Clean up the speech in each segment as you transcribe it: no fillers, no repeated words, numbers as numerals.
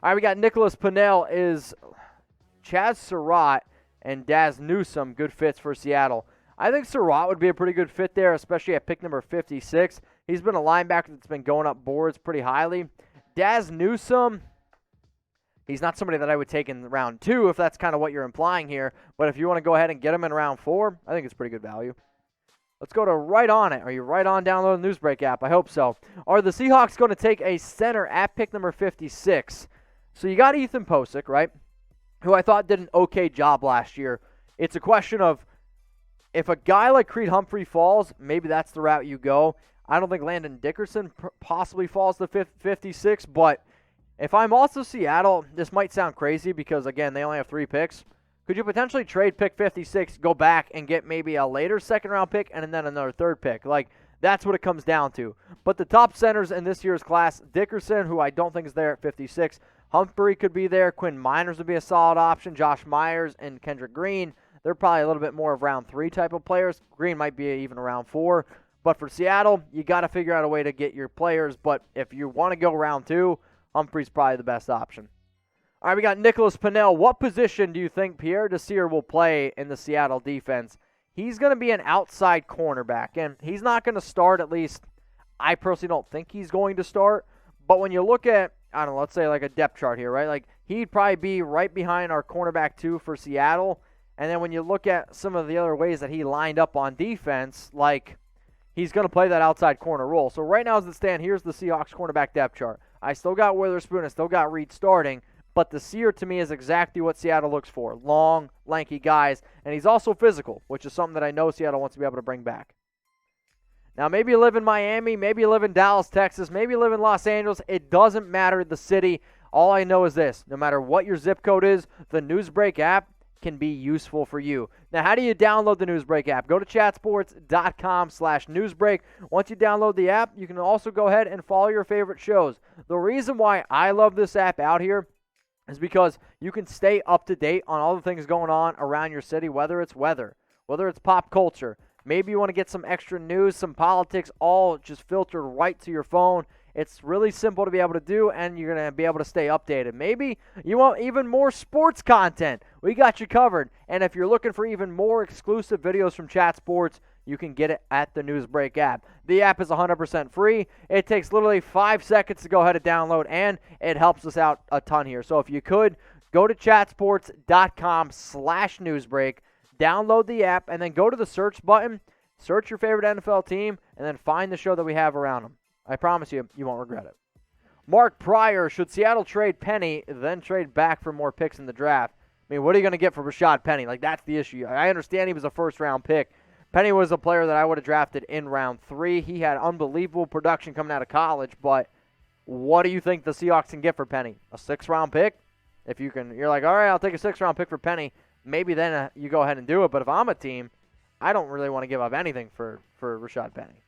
All right, we got Nicholas Pinnell. Is Chazz Surratt and Dazz Newsome good fits for Seattle? I think Surratt would be a pretty good fit there, especially at pick number 56. He's been a linebacker that's been going up boards pretty highly. Dazz Newsome, he's not somebody that I would take in round 2 if that's kind of what you're implying here. But if you want to go ahead and get him in round 4, I think it's pretty good value. Let's go to Right On It. Are you right on downloading the Newsbreak app? I hope so. Are the Seahawks going to take a center at pick number 56? So you got Ethan Posick, right, who I thought did an okay job last year. It's a question of if a guy like Creed Humphrey falls, maybe that's the route you go. I don't think Landon Dickerson possibly falls to 56, but if I'm also Seattle, this might sound crazy because, again, they only have 3 picks. Could you potentially trade pick 56, go back and get maybe a later second-round pick and then another third pick? Like, that's what it comes down to. But the top centers in this year's class, Dickerson, who I don't think is there at 56, Humphrey could be there, Quinn Miners would be a solid option, Josh Myers and Kendrick Green, they're probably a little bit more of round 3 type of players. Green might be even around 4. But for Seattle, you got to figure out a way to get your players. But if you want to go round 2, Humphrey's probably the best option. All right, we got Nicholas Pinnell. What position do you think Pierre Desir will play in the Seattle defense? He's going to be an outside cornerback, and he's not going to start, at least I personally don't think he's going to start. But when you look at, I don't know, let's say like a depth chart here, right? Like he'd probably be right behind our cornerback 2 for Seattle. And then when you look at some of the other ways that he lined up on defense, like he's going to play that outside corner role. So right now as it stands, here's the Seahawks cornerback depth chart. I still got Witherspoon, I still got Reed starting. But Desir, to me, is exactly what Seattle looks for. Long, lanky guys. And he's also physical, which is something that I know Seattle wants to be able to bring back. Now, maybe you live in Miami. Maybe you live in Dallas, Texas. Maybe you live in Los Angeles. It doesn't matter the city. All I know is this. No matter what your zip code is, the Newsbreak app can be useful for you. Now, how do you download the Newsbreak app? Go to chatsports.com/newsbreak. Once you download the app, you can also go ahead and follow your favorite shows. The reason why I love this app out here is because you can stay up to date on all the things going on around your city, whether it's weather, whether it's pop culture. Maybe you want to get some extra news, some politics, all just filtered right to your phone. It's really simple to be able to do, and you're going to be able to stay updated. Maybe you want even more sports content. We got you covered. And if you're looking for even more exclusive videos from Chat Sports, you can get it at the Newsbreak app. The app is 100% free. It takes literally 5 seconds to go ahead and download, and it helps us out a ton here. So if you could, go to chatsports.com/newsbreak, download the app, and then go to the search button, search your favorite NFL team, and then find the show that we have around them. I promise you, you won't regret it. Mark Pryor, should Seattle trade Penny, then trade back for more picks in the draft? I mean, what are you going to get for Rashaad Penny? Like, that's the issue. I understand he was a first-round pick. Penny was a player that I would have drafted in round 3. He had unbelievable production coming out of college, but what do you think the Seahawks can get for Penny? A 6th-round pick? If you can, you're like, all right, I'll take a 6th-round pick for Penny. Maybe then you go ahead and do it. But if I'm a team, I don't really want to give up anything for Rashaad Penny.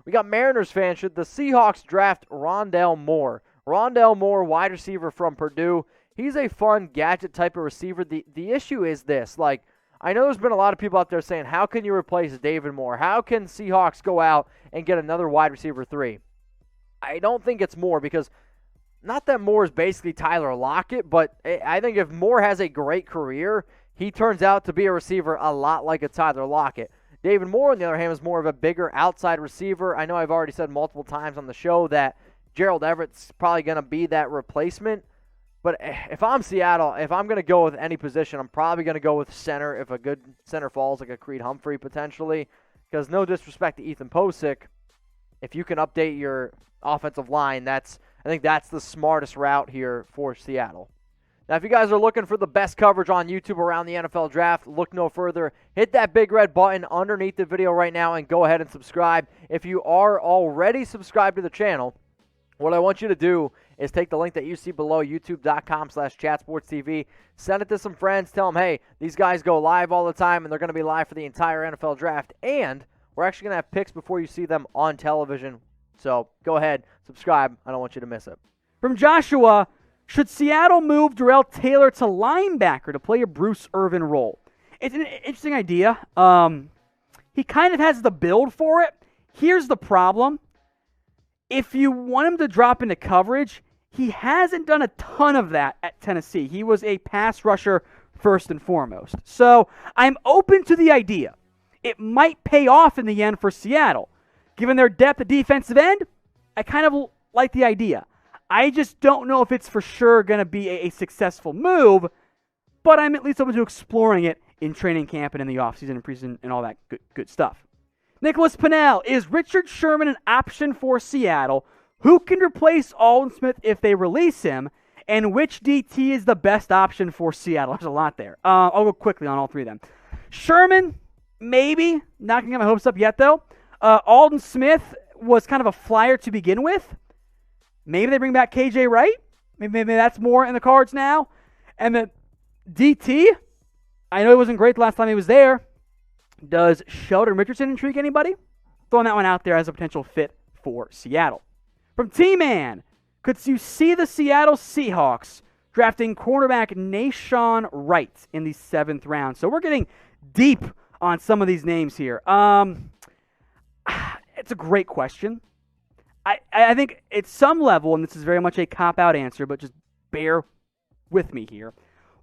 We got Mariners fans. Should the Seahawks draft Rondale Moore? Rondale Moore, wide receiver from Purdue. He's a fun gadget type of receiver. The issue is this, like, I know there's been a lot of people out there saying, how can you replace David Moore? How can Seahawks go out and get another wide receiver 3? I don't think it's Moore, because not that Moore is basically Tyler Lockett, but I think if Moore has a great career, he turns out to be a receiver a lot like a Tyler Lockett. David Moore, on the other hand, is more of a bigger outside receiver. I know I've already said multiple times on the show that Gerald Everett's probably going to be that replacement. But if I'm Seattle, if I'm going to go with any position, I'm probably going to go with center if a good center falls, like a Creed Humphrey potentially. Because no disrespect to Ethan Posick, if you can update your offensive line, I think that's the smartest route here for Seattle. Now, if you guys are looking for the best coverage on YouTube around the NFL Draft, look no further. Hit that big red button underneath the video right now and go ahead and subscribe. If you are already subscribed to the channel, what I want you to do is take the link that you see below, youtube.com/chatsportstv. Send it to some friends. Tell them, hey, these guys go live all the time, and they're going to be live for the entire NFL Draft. And we're actually going to have picks before you see them on television. So go ahead, subscribe. I don't want you to miss it. From Joshua, should Seattle move Darrell Taylor to linebacker to play a Bruce Irvin role? It's an interesting idea. He kind of has the build for it. Here's the problem. If you want him to drop into coverage, he hasn't done a ton of that at Tennessee. He was a pass rusher first and foremost. So I'm open to the idea. It might pay off in the end for Seattle. Given their depth at defensive end, I kind of like the idea. I just don't know if it's for sure going to be a successful move, but I'm at least open to exploring it in training camp and in the offseason and preseason and all that good stuff. Nicholas Pinnell, is Richard Sherman an option for Seattle? Who can replace Aldon Smith if they release him? And which DT is the best option for Seattle? There's a lot there. I'll go quickly on all three of them. Sherman, maybe. Not going to get my hopes up yet, though. Aldon Smith was kind of a flyer to begin with. Maybe they bring back KJ Wright. Maybe that's more in the cards now. And then DT, I know he wasn't great the last time he was there. Does Sheldon Richardson intrigue anybody? Throwing that one out there as a potential fit for Seattle. From T-Man, could you see the Seattle Seahawks drafting cornerback Nahshon Wright in the 7th round? So we're getting deep on some of these names here. It's a great question. I think at some level, and this is very much a cop-out answer, but just bear with me here.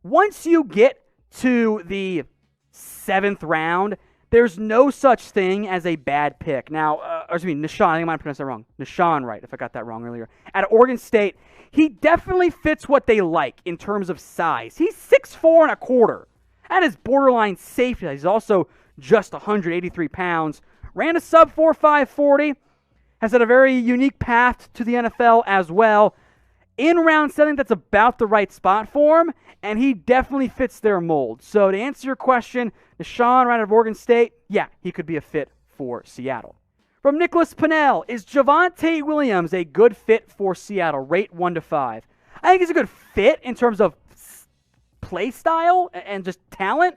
Once you get to the 7th round, there's no such thing as a bad pick. Now, Nahshon, I think I might have pronounced that wrong. Nahshon Wright, if I got that wrong earlier. At Oregon State, he definitely fits what they like in terms of size. He's 6'4" and a quarter. That is borderline safety. He's also just 183 pounds. Ran a sub 4.5 40. Has had a very unique path to the NFL as well. In round setting, that's about the right spot for him, and he definitely fits their mold. So to answer your question, Nahshon Wright of Oregon State, yeah, he could be a fit for Seattle. From Nicholas Pinnell, is Javonte Williams a good fit for Seattle? Rate 1 to 5. I think he's a good fit in terms of play style and just talent,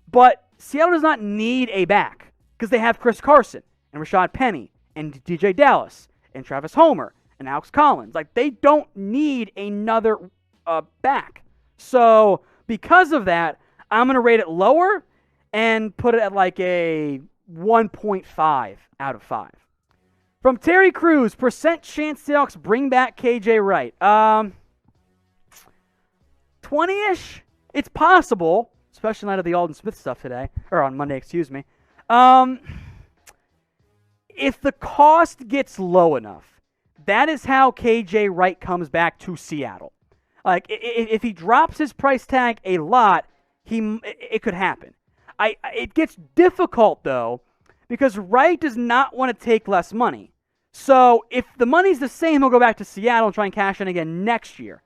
but Seattle does not need a back because they have Chris Carson and Rashaad Penny and DJ Dallas and Travis Homer and Alex Collins. Like, they don't need another back. So because of that, I'm going to rate it lower and put it at like a 1.5 out of 5. From Terry Crews, percent chance Seahawks bring back KJ Wright. 20-ish? It's possible, especially in light of the Aldon Smith stuff today, or on Monday, excuse me. If the cost gets low enough, that is how KJ Wright comes back to Seattle. Like, if he drops his price tag a lot, it could happen. It gets difficult, though, because Wright does not want to take less money. So if the money's the same, he'll go back to Seattle and try and cash in again next year.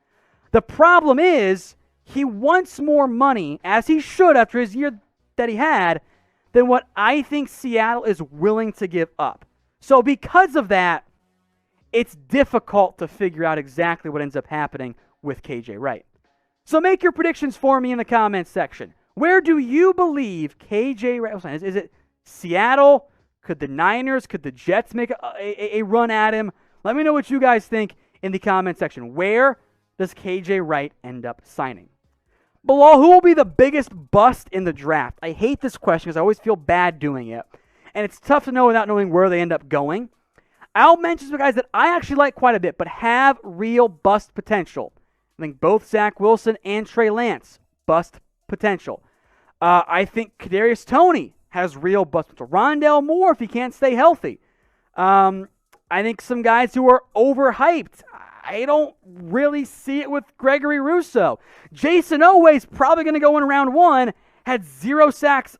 The problem is he wants more money, as he should after his year that he had, than what I think Seattle is willing to give up. So because of that, it's difficult to figure out exactly what ends up happening with KJ Wright. So make your predictions for me in the comments section. Where do you believe KJ Wright is? Is it Seattle? Could the Niners? Could the Jets make a run at him? Let me know what you guys think in the comment section. Where does KJ Wright end up signing? Below, who will be the biggest bust in the draft? I hate this question because I always feel bad doing it. And it's tough to know without knowing where they end up going. I'll mention some guys that I actually like quite a bit, but have real bust potential. I think both Zach Wilson and Trey Lance, bust potential. I think Kadarius Toney has real bust potential. Rondale Moore, if he can't stay healthy. I think some guys who are overhyped. I don't really see it with Gregory Rousseau. Jason Oweh's probably going to go in round 1. Had 0 sacks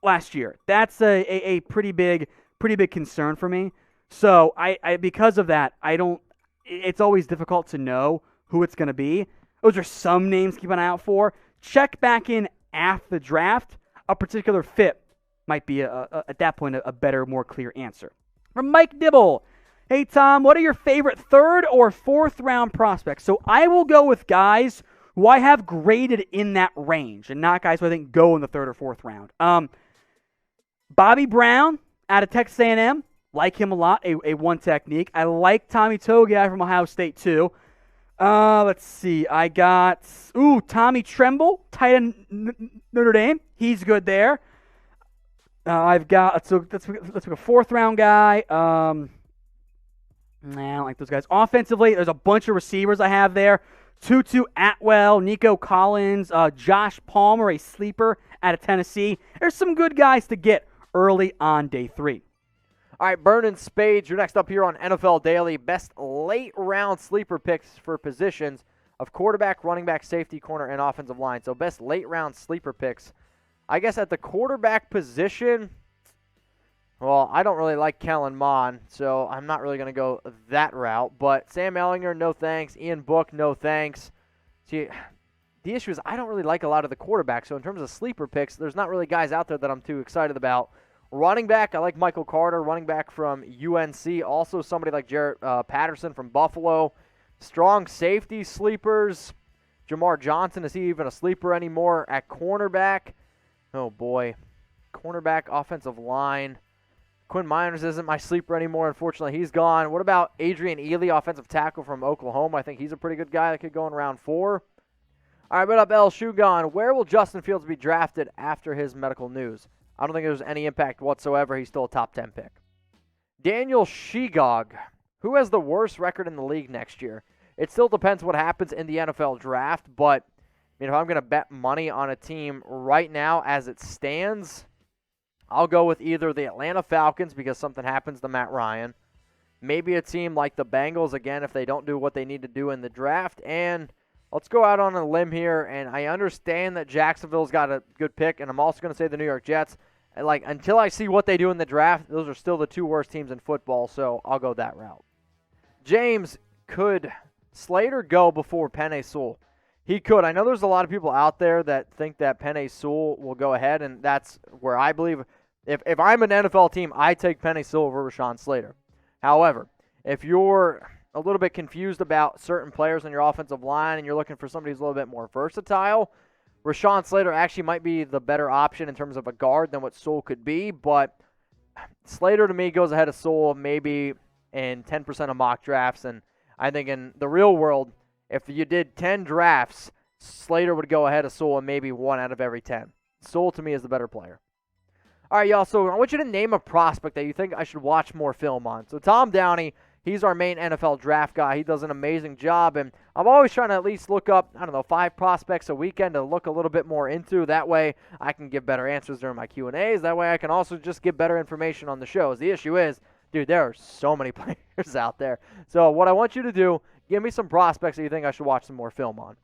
last year. That's a pretty big concern for me. So I because of that, it's always difficult to know who it's going to be. Those are some names to keep an eye out for. Check back in after the draft. A particular fit might be, at that point, a better, more clear answer. From Mike Dibble. Hey, Tom, what are your favorite 3rd or 4th round prospects? So I will go with guys who I have graded in that range and not guys who I think go in the 3rd or 4th round. Bobby Brown out of Texas A&M. Like him a lot, a one technique. I like Tommy Togiai from Ohio State, too. Let's see. I got, Tommy Tremble, tight end Notre Dame. He's good there. I've got, let's look a 4th round guy. Nah, I don't like those guys. Offensively, there's a bunch of receivers I have there. Tutu Atwell, Nico Collins, Josh Palmer, a sleeper out of Tennessee. There's some good guys to get early on day 3. All right, Vernon Spades, you're next up here on NFL Daily. Best late-round sleeper picks for positions of quarterback, running back, safety, corner, and offensive line. So best late-round sleeper picks. I guess at the quarterback position, well, I don't really like Kellen Mond, so I'm not really going to go that route. But Sam Ehlinger, no thanks. Ian Book, no thanks. See, the issue is I don't really like a lot of the quarterbacks. So in terms of sleeper picks, there's not really guys out there that I'm too excited about. Running back, I like Michael Carter, running back from UNC. Also somebody like Jarrett Patterson from Buffalo. Strong safety sleepers. Jamar Johnson, is he even a sleeper anymore? At cornerback, oh boy. Cornerback, offensive line. Quinn Miners isn't my sleeper anymore. Unfortunately, he's gone. What about Adrian Ely, offensive tackle from Oklahoma? I think he's a pretty good guy that could go in round 4. All right, what up, El Shugon? Where will Justin Fields be drafted after his medical news? I don't think there's any impact whatsoever. He's still a top 10 pick. Daniel Shegog, who has the worst record in the league next year? It still depends what happens in the NFL draft, but if I'm going to bet money on a team right now as it stands, I'll go with either the Atlanta Falcons because something happens to Matt Ryan, maybe a team like the Bengals, again, if they don't do what they need to do in the draft, and let's go out on a limb here, and I understand that Jacksonville's got a good pick, and I'm also going to say the New York Jets. Until I see what they do in the draft, those are still the 2 worst teams in football, so I'll go that route. James, could Slater go before Penny Sewell? He could. I know there's a lot of people out there that think that Penny Sewell will go ahead, and that's where I believe if I'm an NFL team, I take Penny Sewell over Rashawn Slater. However, if you're a little bit confused about certain players on your offensive line and you're looking for somebody who's a little bit more versatile, Rashawn Slater actually might be the better option in terms of a guard than what Sewell could be, but Slater to me goes ahead of Sewell maybe in 10% of mock drafts, and I think in the real world, if you did 10 drafts, Slater would go ahead of Sewell in maybe 1 out of every 10. Sewell to me is the better player. All right, y'all, so I want you to name a prospect that you think I should watch more film on. So Tom Downey, he's our main NFL draft guy. He does an amazing job, and I'm always trying to at least look up, 5 prospects a weekend to look a little bit more into. That way I can give better answers during my Q&As. That way I can also just give better information on the shows. The issue is, dude, there are so many players out there. So what I want you to do, give me some prospects that you think I should watch some more film on.